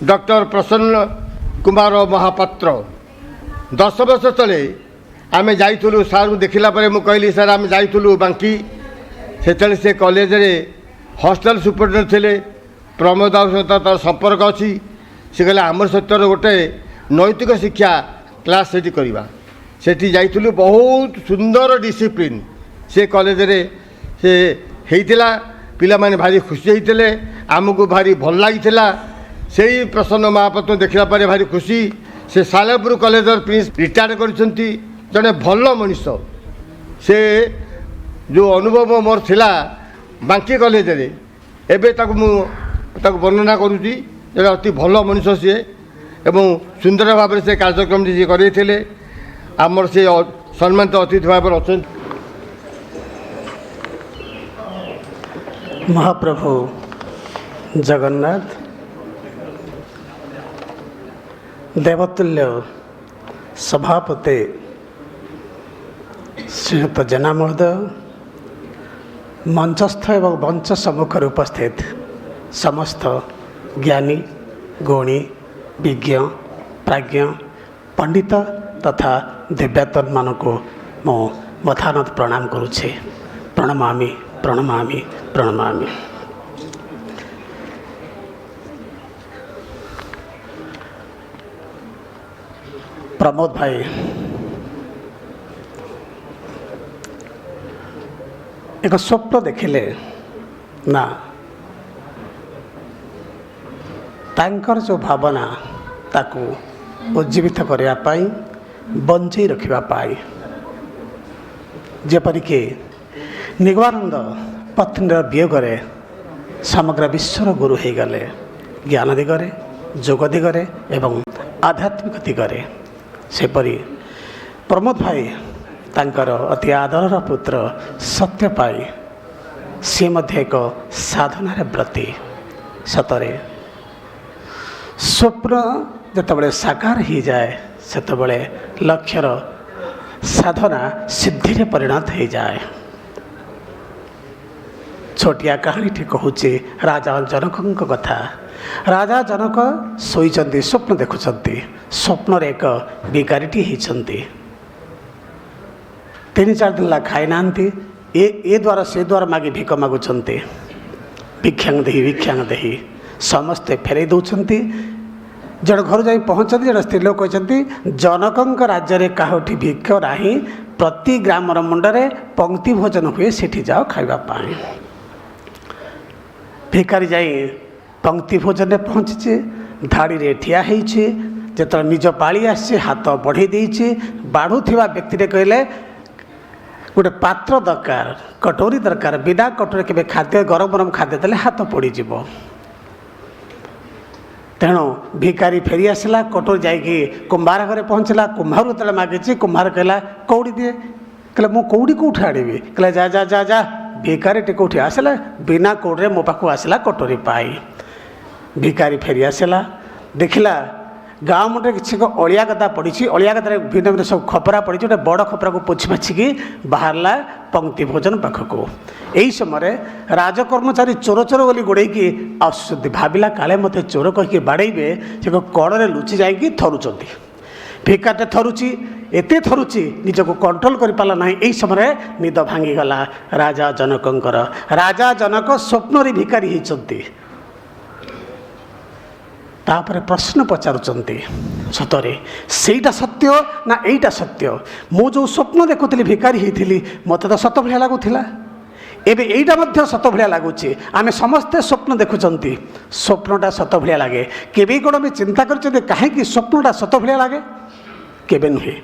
Doctor प्रसन्न कुमार महापात्र 10 वर्ष तले आम जाइलु सार देखला मु कहली सर आम जाइलु बांकी से कॉलेज रे हॉस्टल सुपरिटेडेंट थे प्रमोद सहित तार संपर्क अच्छी से कहले आमर सहित गोटे नैतिक शिक्षा क्लास सेठी करवा सेठी जाइलु बहुत सुंदर डिसिप्लिन से कॉलेज रे से हेइतिला पिला माने भारी खुशी होते आमको भारी भल लगी से प्रसन्न महापात्र देखला पर भारी खुशी से सालेपुर कॉलेज प्रिंस रिटायर करछंती जड़े भल मनीष से जो अनुभव मोर थिला बांकी कॉलेज रे एबे ताकू वर्णना करुँची जड़े अति भल मनीष सी एवं सुंदर भाव से कार्यक्रम जी करे आमर से सम्मानित अतिथि भाव अच्छा महाप्रभु जगन्नाथ देवतुल्य सभापति श्रीयुक्त जेना महोदय मंचस्थ एवं मंच सम्मुख उपस्थित समस्त ज्ञानी गुणी विज्ञ प्राज्ञ पंडित तथा दिव्यातन मानक मो मथानत प्रणाम करुछे। प्रणमामि प्रणमामि प्रणमामि। प्रमोद भाई एक स्वप्न देखिले ना तांकर जो भावना ताकू उज्जीवित करने बंचई रखापी जेपरिक निगमानंद पत्नी वियोगरे समग्र विश्वर गुरु हो गले ज्ञान दिगरे जोग दिगरे एवं आध्यात्मिक दिगरे सेपरी प्रमोद भाई तांकर अति आदरर पुत्र सत्य पाई सी मध्य एक साधनार व्रती सतरे स्वप्न जितेबाला साकार हो जाए सेतबले लक्ष्यर साधना सिद्धि रे परिणत हो जाए। छोटिया कहानी टी कहूँ राजा जनक कथा। राजा जनक शोइचंती स्वप्न देखुंती स्वप्न एक भिखारीटी होती 3-4 दिन खाई ना ए द्वारा से द्वारा मागे भिक मागुंट भिक्षांग दे समस्ते फेरई दौरान जड़े घर जा पहुँचती जड़े स्त्री लोक कहते जनक राज्य में कहोटी भिक्ष ना प्रति ग्रामर मुंडे पंक्ति भोजन हुए सेठी जाओ खावाई। भिखारी जाई पंक्ति भोजन में पहुँचे धाड़ी रे ठिया जो निज पाली आसी हाथ बढ़े देछि बाढ़ुवा व्यक्ति कहले गोटे पात्र दरकार कटोरी दरकार बिना कटोरी के खाद्य गरम गरम खाद्य देले हाथ पड़ीज तेणु भिखारी फेरी आसला कटोरी जाकि कुंभार घरे पहुँचला कुंभार जो मागिची कुंभार कहला कौड़ी दिए कहले मु कौड़ी कौटी आड़बी कहले जा जा जा जा भिखारी टे कौटी आसला बिना कौड़ी मो पाक आसला कटोरी पाई। भिखारी फेरी आसला देखला गाँव मुंडे किसी अलिया गदा पड़ी अलिया गदार भिन्न भिन्न सब खपरा पड़ी गोटे बड़ खपरा को पोछि पाछिकी बाहरला पंक्ति भोजन पाखक यही समय राजकर्मचारी चोर चोर बोली गोड़े आसुँच भाविला काले मत चोर कहीकि बाड़े से कड़े लुचि जाकि थरुंट भिकारटे थरुची एते थरुची निजको कंट्रोल कर पाला ना। यही समय निद भांगीगला राजा जनकंकर। राजा जनक स्वप्न भिखारी होती तापर प्रश्न पचारुचंती सतरे सेटा सत्य ना एटा सत्य मु जो स्वप्न देखुली भिखारी होती मत तो सत भाया लगुला एबे एटा मध्य सत भाया लगुच आम समस्ते स्वप्न देखुंट स्वप्नटा सत भाया लगे केबे कौन भी चिंता कर कहीं स्वप्नटा सत भाया लगे केबे नुहे।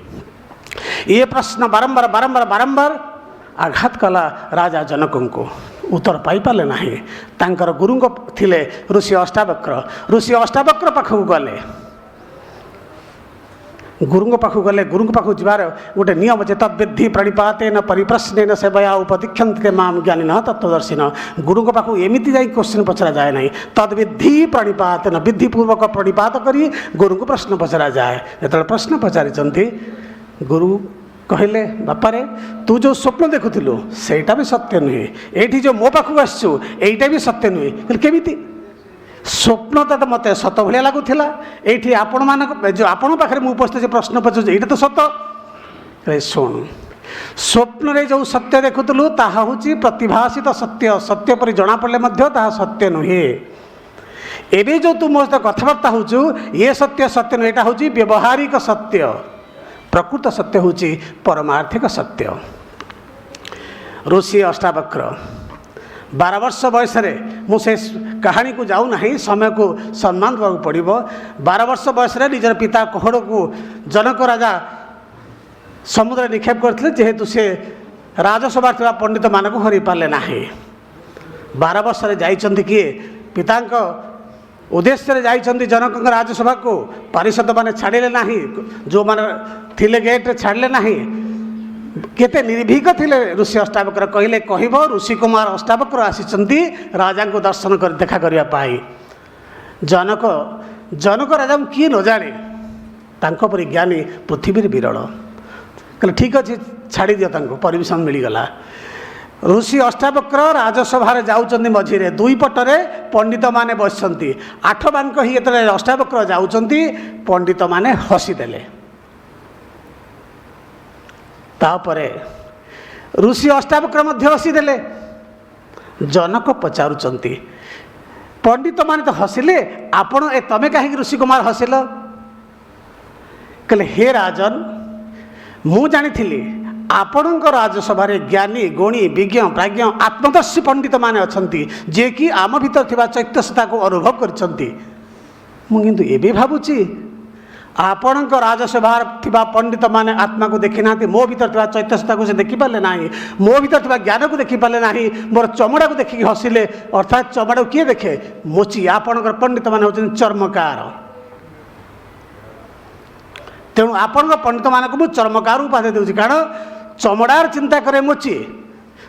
ये प्रश्न बारंबार बारंबार बारंबार आघात कला राजा जनक को उत्तर पाई पाले नाही। तांकर गुरु थिले ऋषि अष्टावक्र पाखक गले गुरु पाखक गले गुरु पाखक जबार गोटे नियम जे तद्विद्धि प्रणिपातेन परिप्रश्नेन सेवया उपदीक्षन्ते माम ज्ञानिन तत्वदर्शिन। गुरु पाखक एमती जा क्वेश्चन पचरा जाए ना तद्विद्धि प्रणिपातेन विधिपूर्वक प्रणिपात करी गुरु को प्रश्न पचरा जाए। जो प्रश्न पचारि गुरु कहले बापारे तू जो स्वप्न देखुलु सेटा भी सत्य नुहे एठी जो मो पाखक आसचु एटा भी सत्य नुहे केमिति ସ୍ୱପ୍ନ ତ ମୋତେ ସତ ଭଳିଆ ଲାଗୁଥିଲା। ଏଇଠି ଆପଣମାନଙ୍କ ଯେଉଁ ଆପଣଙ୍କ ପାଖରେ ମୁଁ ଉପସ୍ଥିତ ଯେ ପ୍ରଶ୍ନ ପଚାରୁଛି ଏଇଟା ତ ସତ। ଶୁଣ, ସ୍ୱପ୍ନରେ ଯେଉଁ ସତ୍ୟ ଦେଖୁଥିଲୁ ତାହା ହେଉଛି ପ୍ରତିଭାସିତ ସତ୍ୟ, ସତ୍ୟ ପରି ଜଣାପଡ଼ିଲେ ମଧ୍ୟ ତାହା ସତ୍ୟ ନୁହେଁ। ଏବେ ଯେଉଁ ତୁ ମୋ ସହିତ କଥାବାର୍ତ୍ତା ହେଉଛୁ ଏ ସତ୍ୟ ସତ୍ୟ ନୁହେଁ, ଏଇଟା ହେଉଛି ବ୍ୟବହାରିକ ସତ୍ୟ। ପ୍ରକୃତ ସତ୍ୟ ହେଉଛି ପରମାର୍ଥିକ ସତ୍ୟ। ଋଷି ଅଷ୍ଟାବକ୍ର 12 ବର୍ଷ ବୟସରେ, ମୁଁ ସେ କାହାଣୀକୁ ଯାଉନାହିଁ, ସମୟକୁ ସମ୍ମାନ ଦେବାକୁ ପଡ଼ିବ। 12 ବର୍ଷ ବୟସରେ ନିଜର ପିତା କୋହଡ଼କୁ ଜନକ ରାଜା ସମୁଦ୍ରରେ ନିକ୍ଷେପ କରିଥିଲେ, ଯେହେତୁ ସେ ରାଜସଭାରେ ଥିବା ପଣ୍ଡିତମାନଙ୍କୁ ହରାଇ ପାରିଲେ ନାହିଁ। 12 ବର୍ଷରେ ଯାଇଛନ୍ତି କିଏ? ପିତାଙ୍କ ଉଦ୍ଦେଶ୍ୟରେ ଯାଇଛନ୍ତି ଜନକଙ୍କ ରାଜସଭାକୁ। ପାରିଷଦମାନେ ଛାଡ଼ିଲେ ନାହିଁ, ଯେଉଁମାନେ ଥିଲେ ଗେଟ୍ରେ ଛାଡ଼ିଲେ ନାହିଁ। କେତେ ନିର୍ଭୀକ ଥିଲେ ଋଷି ଅଷ୍ଟାବକ୍ର। କହିଲେ କହିବ ଋଷିକୁମାର ଅଷ୍ଟାବକ୍ର ଆସିଛନ୍ତି ରାଜାଙ୍କୁ ଦର୍ଶନ କରି ଦେଖା କରିବା ପାଇଁ। ଜନକ ରାଜାଙ୍କୁ କିଏ ନ ଜାଣେ, ତାଙ୍କ ପରି ଜ୍ଞାନୀ ପୃଥିବୀରେ ବିରଳ। କହିଲେ ଠିକ୍ ଅଛି, ଛାଡ଼ିଦିଅ ତାଙ୍କୁ। ପରମିଶନ ମିଳିଗଲା। ଋଷି ଅଷ୍ଟାବକ୍ର ରାଜସଭାରେ ଯାଉଛନ୍ତି, ମଝିରେ ଦୁଇ ପଟରେ ପଣ୍ଡିତମାନେ ବସିଛନ୍ତି। 8 ବାଙ୍କ ହିଁ ଯେତେବେଳେ ଅଷ୍ଟାବକ୍ର ଯାଉଛନ୍ତି ପଣ୍ଡିତମାନେ ହସିଦେଲେ। ତାପରେ ଋଷି ଅଷ୍ଟାବକ୍ର ମଧ୍ୟ ହସିଦେଲେ। ଜନକ ପଚାରୁଛନ୍ତି, ପଣ୍ଡିତମାନେ ତ ହସିଲେ, ତମେ କାହିଁକି ଋଷିକୁମାର ହସିଲ? କହିଲେ ହେ ରାଜନ, ମୁଁ ଜାଣିଥିଲି ଆପଣଙ୍କ ରାଜସଭାରେ ଜ୍ଞାନୀ ଗୁଣୀ ବିଜ୍ଞ ପ୍ରାଜ୍ଞ ଆତ୍ମଦର୍ଶୀ ପଣ୍ଡିତମାନେ ଅଛନ୍ତି, ଯିଏକି ଆମ ଭିତରେ ଥିବା ଚୈତନ୍ୟତାକୁ ଅନୁଭବ କରିଛନ୍ତି। ମୁଁ କିନ୍ତୁ ଏବେ ଭାବୁଛି ଆପଣଙ୍କ ରାଜସଭାରେ ଥିବା ପଣ୍ଡିତମାନେ ଆତ୍ମାକୁ ଦେଖି ନାହାନ୍ତି। ମୋ ଭିତରେ ଥିବା ଚୈତନ୍ୟତାକୁ ସେ ଦେଖିପାରିଲେ ନାହିଁ, ମୋ ଭିତରେ ଥିବା ଜ୍ଞାନକୁ ଦେଖିପାରିଲେ ନାହିଁ, ମୋର ଚମଡ଼ାକୁ ଦେଖିକି ହସିଲେ। ଅର୍ଥାତ୍ ଚମଡ଼ାକୁ କିଏ ଦେଖେ? ମୋଚି। ଆପଣଙ୍କର ପଣ୍ଡିତମାନେ ହେଉଛନ୍ତି ଚର୍ମକାର। ତେଣୁ ଆପଣଙ୍କ ପଣ୍ଡିତମାନଙ୍କୁ ମୁଁ ଚର୍ମକାର ଉପାଧି ଦେଉଛି, କାରଣ ଚମଡ଼ାର ଚିନ୍ତା କରେ ମୋଚି,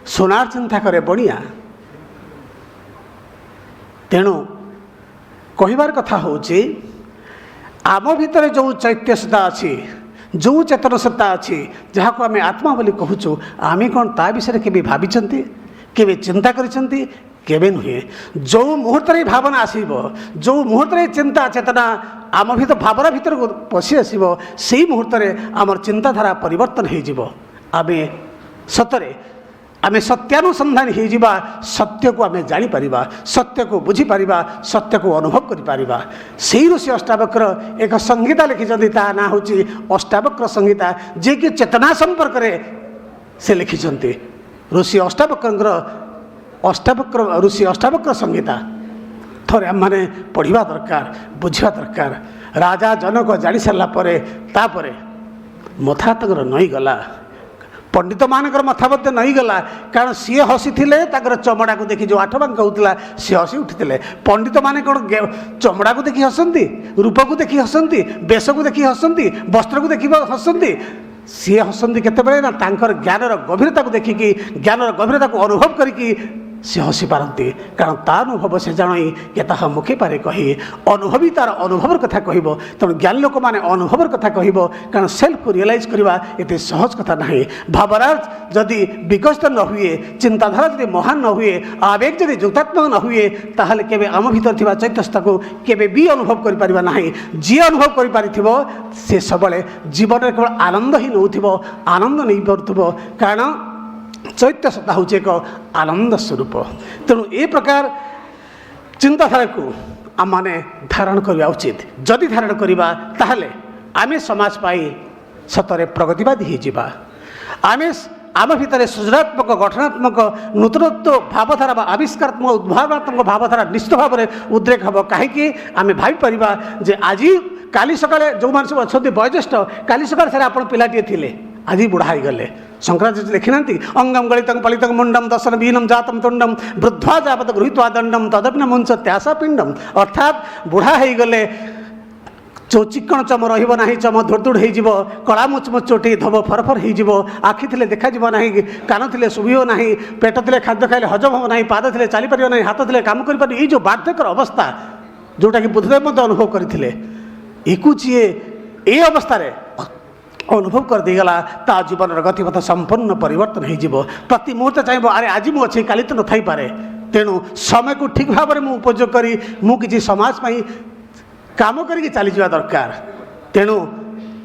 ସୁନାର ଚିନ୍ତା କରେ ବଣିଆ। ତେଣୁ କହିବାର କଥା ହେଉଛି ଆମ ଭିତରେ ଯେଉଁ ଚୈତନ୍ୟତା ଅଛି, ଯେଉଁ ଚେତନସତ୍ତା ଅଛି, ଯାହାକୁ ଆମେ ଆତ୍ମା ବୋଲି କହୁଛୁ, ଆମେ କ'ଣ ତା ବିଷୟରେ କେବେ ଭାବିଛନ୍ତି? କେବେ ଚିନ୍ତା କରିଛନ୍ତି? କେବେ ନୁହେଁ। ଯେଉଁ ମୁହୂର୍ତ୍ତରେ ଭାବନା ଆସିବ, ଯେଉଁ ମୁହୂର୍ତ୍ତରେ ଚିନ୍ତା ଚେତନା ଆମ ଭାବନା ଭିତରକୁ ପଶି ଆସିବ, ସେଇ ମୁହୂର୍ତ୍ତରେ ଆମର ଚିନ୍ତାଧାରା ପରିବର୍ତ୍ତନ ହୋଇଯିବ। ଆମେ ସତ୍ୟାନୁସନ୍ଧାନୀ ହୋଇଯିବା, ସତ୍ୟକୁ ଆମେ ଜାଣିପାରିବା, ସତ୍ୟକୁ ବୁଝିପାରିବା, ସତ୍ୟକୁ ଅନୁଭବ କରିପାରିବା। ସେଇ ଋଷି ଅଷ୍ଟାବକ୍ର ଏକ ସଂହିତା ଲେଖିଛନ୍ତି, ତାହା ନାଁ ହେଉଛି ଅଷ୍ଟାବକ୍ର ସଂହିତା, ଯିଏକି ଚେତନା ସମ୍ପର୍କରେ ସେ ଲେଖିଛନ୍ତି। ଋଷି ଅଷ୍ଟାବକ୍ର ସଂହିତା ଥରେ ଆମମାନେ ପଢ଼ିବା ଦରକାର, ବୁଝିବା ଦରକାର। ରାଜା ଜନକ ଜାଣି ସାରିଲା ପରେ ତାପରେ ମଥା ତାଙ୍କର ନଇଗଲା, ପଣ୍ଡିତମାନଙ୍କର ମଥା ମଧ୍ୟ ନଇଗଲା। କାରଣ ସିଏ ହସିଥିଲେ, ତାଙ୍କର ଚମଡ଼ାକୁ ଦେଖି ଯେଉଁ 8 ବାଙ୍କ ହେଉଥିଲା ସିଏ ହସି ଉଠିଥିଲେ। ପଣ୍ଡିତମାନେ କ'ଣ ଚମଡ଼ାକୁ ଦେଖି ହସନ୍ତି, ରୂପକୁ ଦେଖି ହସନ୍ତି, ବେଶକୁ ଦେଖି ହସନ୍ତି, ବସ୍ତ୍ରକୁ ଦେଖି ହସନ୍ତି? ସିଏ ହସନ୍ତି କେତେବେଳେ ନା ତାଙ୍କର ଜ୍ଞାନର ଗଭୀରତାକୁ ଦେଖିକି, ଜ୍ଞାନର ଗଭୀରତାକୁ ଅନୁଭବ କରିକି ସେ ହସି ପାରନ୍ତି। କାରଣ ତା ଅନୁଭବ ସେ ଜାଣଇ ଯେ ତାହା ମୁଖେ ପାରେ କହି, ଅନୁଭବୀ ତାର ଅନୁଭବର କଥା କହିବ। ତେଣୁ ଜ୍ଞାନୀ ଲୋକମାନେ ଅନୁଭବର କଥା କହିବ, କାରଣ ସେଲ୍ଫକୁ ରିଏଲାଇଜ୍ କରିବା ଏତେ ସହଜ କଥା ନାହିଁ। ଭାବନା ଯଦି ବିକଶିତ ନ ହୁଏ, ଚିନ୍ତାଧାରା ଯଦି ମହାନ ନ ହୁଏ, ଆବେଗ ଯଦି ଯୁକ୍ତାତ୍ମକ ନ ହୁଏ, ତାହେଲେ କେବେ ଆମ ଭିତରେ ଥିବା ଚୈତନ୍ୟତାକୁ କେବେ ବି ଅନୁଭବ କରିପାରିବା ନାହିଁ। ଯିଏ ଅନୁଭବ କରିପାରିଥିବ ସେ ସବୁବେଳେ ଜୀବନରେ କେବଳ ଆନନ୍ଦ ହିଁ ନେଉଥିବ, ଆନନ୍ଦ ନେଇପାରୁଥିବ। କାରଣ ଚୈତନ୍ୟତା ହେଉଛି ଏକ ଆନନ୍ଦ ସ୍ୱରୂପ। ତେଣୁ ଏ ପ୍ରକାର ଚିନ୍ତାଧାରାକୁ ଆମମାନେ ଧାରଣ କରିବା ଉଚିତ। ଯଦି ଧାରଣ କରିବା ତାହେଲେ ଆମେ ସମାଜ ପାଇଁ ସତରେ ପ୍ରଗତିବାଦୀ ହୋଇଯିବା। ଆମ ଭିତରେ ସୃଜନାତ୍ମକ, ଗଠନାତ୍ମକ, ନୂତନତ୍ୱ ଭାବଧାରା ବା ଆବିଷ୍କାରାତ୍ମକ, ଉଦ୍ଭାବନାତ୍ମକ ଭାବଧାରା ନିଶ୍ଚିତ ଭାବରେ ଉଦ୍ରେକ ହେବ। କାହିଁକି? ଆମେ ଭାବିପାରିବା ଯେ କାଲି ସକାଳେ ଯେଉଁମାନେ ସବୁ ଅଛନ୍ତି ବୟୋଜ୍ୟେଷ୍ଠ, କାଲି ସକାଳେ ସାର୍ ଆପଣ ପିଲାଟିଏ ଥିଲେ, ଆଜି ବୁଢ଼ା ହୋଇଗଲେ। ଶଙ୍କରାଚାର୍ଯ୍ୟ ଲେଖିନାହାନ୍ତି, ଅଙ୍ଗମ ଗଳିତଂ ପଳିତଂ ମୁଣ୍ଡମ ଦଶନ ବିହୀନମ ଜାତମ ତୁଣ୍ଡମ ବୃଦ୍ଧ୍ୱା ଯାବତ ଗୃହୀତ୍ୱା ଦଣ୍ଡମ ତଦପି ନ ମୁଞ୍ଚ ତ୍ୟାସା ପିଣ୍ଡମ। ଅର୍ଥାତ୍ ବୁଢ଼ା ହୋଇଗଲେ ଯେଉଁ ଚିକ୍କଣ ଚମ ରହିବ ନାହିଁ, ଚମ ଧୁଡ଼ଧୁଡ଼ ହୋଇଯିବ, କଳା ମୁଚମୁଚ ଚୋଟି ଧୋବ ଫରଫର ହୋଇଯିବ, ଆଖି ଥିଲେ ଦେଖାଯିବ ନାହିଁ, କାନ ଥିଲେ ଶୁଭିବ ନାହିଁ, ପେଟ ଥିଲେ ଖାଦ୍ୟ ଖାଇଲେ ହଜମ ହେବ ନାହିଁ, ପାଦ ଥିଲେ ଚାଲିପାରିବ ନାହିଁ, ହାତ ଥିଲେ କାମ କରିପାରିବ। ଏଇ ଯେଉଁ ବାର୍ଦ୍ଧକ୍ୟର ଅବସ୍ଥା ଯେଉଁଟାକି ବୁଦ୍ଧଦେବ ମଧ୍ୟ ଅନୁଭବ କରିଥିଲେ, ଏକୁ ଯିଏ এই অবস্থায় অনুভব করে দিয়েগলা তা জীবনের গতিপথ সম্পূর্ণ পরিবর্তন হয়ে যাব। প্রতি মুহূর্তে চাইব আরে আজ মু অছি কালি তো নথাইপারে, तेणु समय को ठीक भाव में उपयोग करी मु किसी समाज में काम करके चली जावा दरकार। तेणु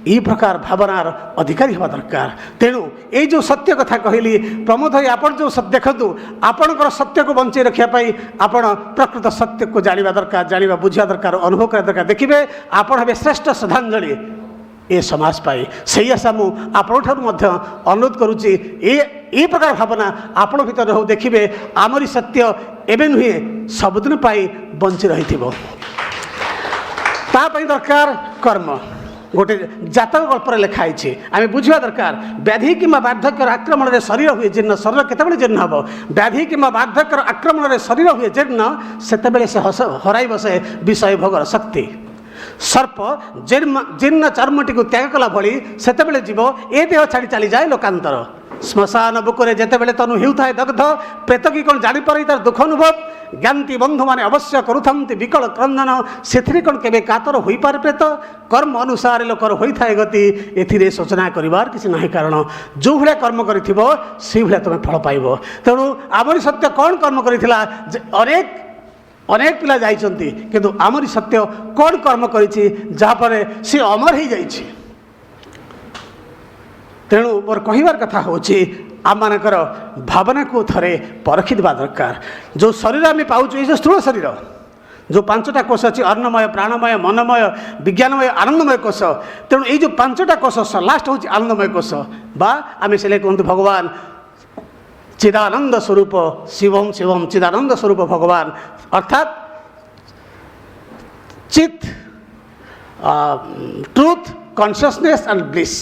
यही प्रकार भावनार अधिकारी हवा दरकार। तेणु ये जो सत्य कथा कहली प्रमोद भाई आपण जो देखु आपणकर सत्य को बंचाई रखापी आपण प्रकृत सत्य को जाना दरकार, जाना बुझा दरकार, अनुभव करा दरकार। देखिए आपण हे श्रेष्ठ श्रद्धांजलि ए समाज पाई से आशा मु आपठ अनुरोध करुच्ची ये प्रकार भावना आपण भीतर हो। देखिए आमरी सत्य एवं नुहे सबुदिन पाई बंची रही दरकार कर्म। गोटे जातक गल्प लिखाई आम बुझा दरकार व्याधि कि बार्धक्यर आक्रमण में शरीर हुए जीर्ण, शरीर केतबेले जीर्ण हम, व्याधि कि बार्धक्यर आक्रमण में शरीर हुए जीर्ण सेतबेले से हराई बसे विषय भोगर शक्ति। सर्प जीर्ण चर्मटी को त्याग कला भली सेतबेले जीव ए देह छाड़ी चली जाए लोकांतर। श्मशान बुकुरे जेतेबेले तनु हेउथाय दग्ध प्रेत की कौन जानी पारे तार दुख अनुभव ज्ञानती बंधु माने अवश्य करुथंती विकल क्रंदन सेथिरे कौन केबे कातर होई पारे प्रेत। कर्म अनुसार लोकर होइथाय गति एथिरे सूचना करिवार किसी नाही कारण जो भले कर्म करिथिबो से भले तमे फल पाइबो। तेणु आमरी सत्य कौन कर्म करिथिला अनेक पिला जाइछंती किंतु आमरी सत्य कौन कर्म करिछि जहा पर से अमर ही जाइछि। तेणु मोर कहबार कथा होची आम मानकर भावना को थरे परखी देवा दरकार। जो शरीर आम पाऊँ ये जो स्थूल शरीर जो पांचटा कोष अच्छी अन्नमय प्राणमय मनमय विज्ञानमय आनंदमय कोष। तेणु ये जो पांचटा कोष लास्ट हूँ आनंदमय कोष बा आम से कहते भगवान चिदानंद स्वरूप शिवम शिवम चिदानंद स्वरूप भगवान अर्थात चित ट्रूथ कॉन्शियसनेस एंड ब्लिस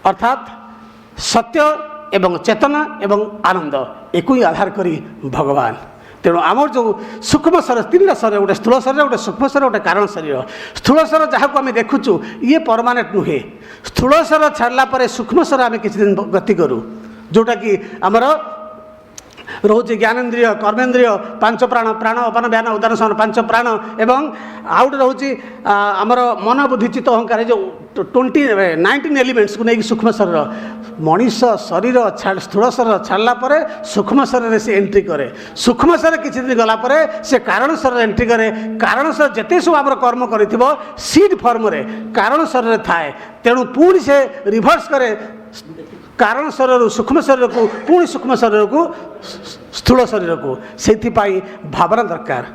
अर्थात सत्य एवं चेतना एवं आनंद एक ही आधार करी भगवान। तेणु आमर जो सूक्ष्म शरीर तीन शरीर गोटे स्थूल शरीर गोटे सूक्ष्म शरीर गोटे कारण शरीर। स्थूल शरीर जहाँ को आम देखुचु ये परमानेंट नुहे। स्थूल शरीर छाड़ला सूक्ष्म शरीर आम किसी दिन गति करूँ जोटा कि आमर रोचे ज्ञानेन्द्रिय कर्मेन्द्रिय पांच प्राण प्राण अपान व्यान उदान सन पांच प्राण एवं आउ गोटे रोचे आमर मन बुद्धि चित्त अहंकार जो 19 एलिमेंट्स को लेकिन सूक्ष्म शरीर मनीष शरीर स्थूल शरीर छाड़ला सूक्ष्म शरीर से एंट्री करे। सूक्ष्म शरीर किसी दिन गला से कारण शरीर एंट्री करे। कारण शरीर जिते सब आम कर्म कर सीड फॉर्म रे कारण शरीर थाए। तेणु पुणी से रिभर्स करे कारण शरीर सूक्ष्म शरीर को पुणी सूक्ष्म शरीर को स्थूल शरीर को से भावना दरकार।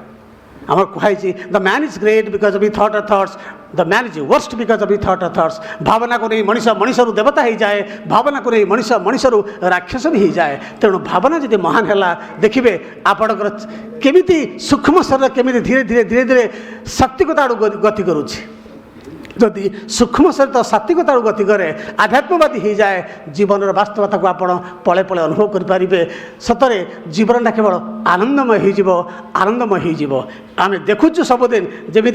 आम कहुई the man is great because of he thought और thoughts, the man is worst because of he thought और थॉट्स। भावना को नहीं मनीष मनीष देवता हो जाए, भावना को नहीं मनीष मनीष राक्षस भी हो जाए। तेणु भावना जब महान है देखिए आपणकर केमिति सूक्ष्म शरीर केमिति धीरे धीरे धीरे धीरे सात्विकता आड़ गति करुच्ची। जदि सूक्ष्म शरीर तो सात्विकता गति करे आध्यात्मवादी हो जाए जीवन वास्तवता को आप पले पले अनुभव करें। सतरे जीवनटा केवल आनंदमय हो आनंदमय हो। आम देखुचु सबुदिन जमी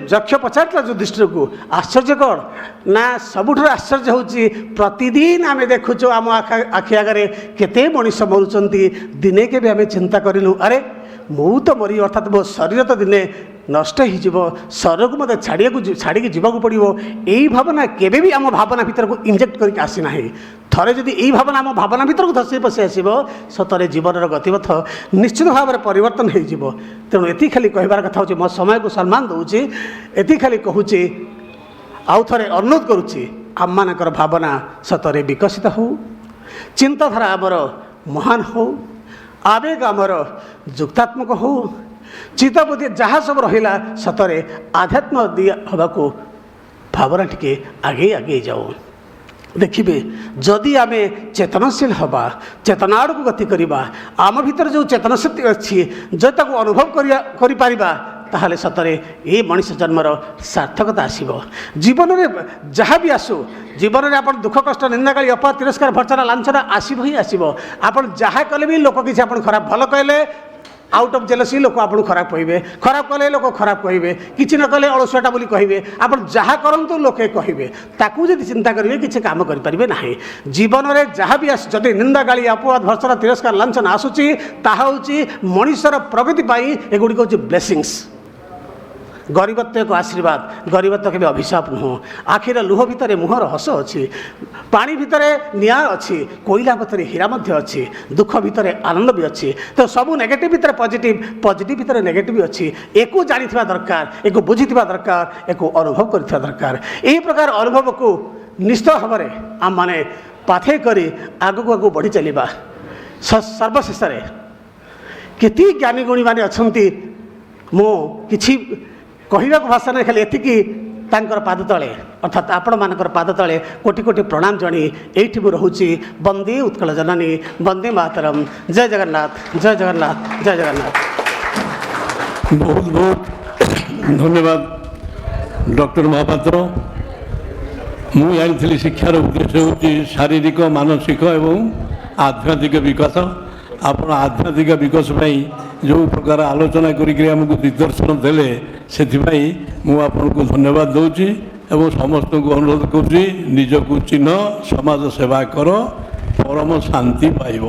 यक्ष पचार युधिष्ठिर को आश्चर्य कौन ना सबुठ आश्चर्य होची प्रतिदिन आम देखुचु आम आखि आगे केते मनीष मरुचंती दिने के भी आम चिंता करूँ अरे मु तो मरी अर्थात मो शरीर तो दिने नष्ट हो शरीर को मत छाड़ी जीवाक पड़ो। यही भावना केबे भी आम भावना भीतर को इंजेक्ट करके आसी ना। थरे जदि यही भावना आम भावना भीतर को धसी पशि आसब सतरे जीवन गतिपथ निश्चित भाव में परिवर्तन हो। तेणु ये खाली कहबार कथा हो मो समय को सम्मान दूची ये खाली कहूँ आउ थे अनुरोध करुच्ची आम मानकर भावना सतरे विकसित हो, चिंताधारा आमर महान हो, आवेग आमर युक्तात्मक हो, चित्तबुद्धि जहाँ सब रहा सतरे आध्यात्म दिया हवा को भावना टिके आगे आगे जाओ। देखिए जदि आम चेतनशील हवा चेतना आड़ को गति करवा आम भीतर जो चेतन शक्ति अच्छी जो अनुभव करिपारिबा ताहले सतरे ये मनीष जन्मर सार्थकता आसब। जीवन में जहाँ भी आसू जीवन में आप दुख कष्ट निंदा गाली अपा तिरस्कार भर्सना लांछना आसब ही आसब। आप जहाँ कले भी लोक किसी आप खराब भल कहले आउट ऑफ जेलसी लोक आपको खराब कहे, खराब कले लोक खराब कहे, किसी न कले अलसुआटा बोली कहे, आप जहाँ करूँ लोके कहे ताकू जब चिंता करेंगे किसी काम करें ना। जीवन में जहाँ भी आस जब निंदा गाली अपवाद भर्सना तिरस्कार लांछना आसूची ताहा हूँ मनीषर प्रगति एगुड़िक हूँ ब्लेसिंग्स। गरीबत्व एक आशीर्वाद गरीबत्व केबे अभिशाप नुह आखिर लुह भितर मुहर हस अच्छी पानी भितर निआ अच्छी कोयला भितर हीरा मध्य अच्छी दुख भितर आनंद भी अच्छी तो सबू नेगेटिव भितर पॉजिटिव पॉजिटिव भितर नेगेटिव भी अच्छी एको जानिथिबा दरकार एको बुझिथिबा दरकार एको अनुभव करिथिबा दरकार एही प्रकार अनुभव को निश्चित भाव में आम माने पाथे करी आगु आगु बढ़ी चलिबा सर्वशेष केती ज्ञानी गुणी माने अछंती मो किछि कहवाक भाषा नहीं खाली एतिकी तांकर पाद तले अर्थात आपण मानकर पाद तले कोटि कोटि प्रणाम जणी एठी मु रहूची वंदे उत्कल जननी वंदे मातरम जय जगन्नाथ जय जगन्नाथ जय जगन्नाथ। बहुत बहुत धन्यवाद डॉक्टर महापात्र। मु जानी शिक्षार उद्देश्य होची शारीरिक मानसिक एवं आध्यात्मिक विकास आपण आध्यात्मिक विकास जो प्रकार आलोचना करमको दिग्दर्शन देले से मुझे धन्यवाद दूची एवं समस्त को अनुरोध करुँच निजक चिन्ह समाज सेवा कर परम शांति पाइब।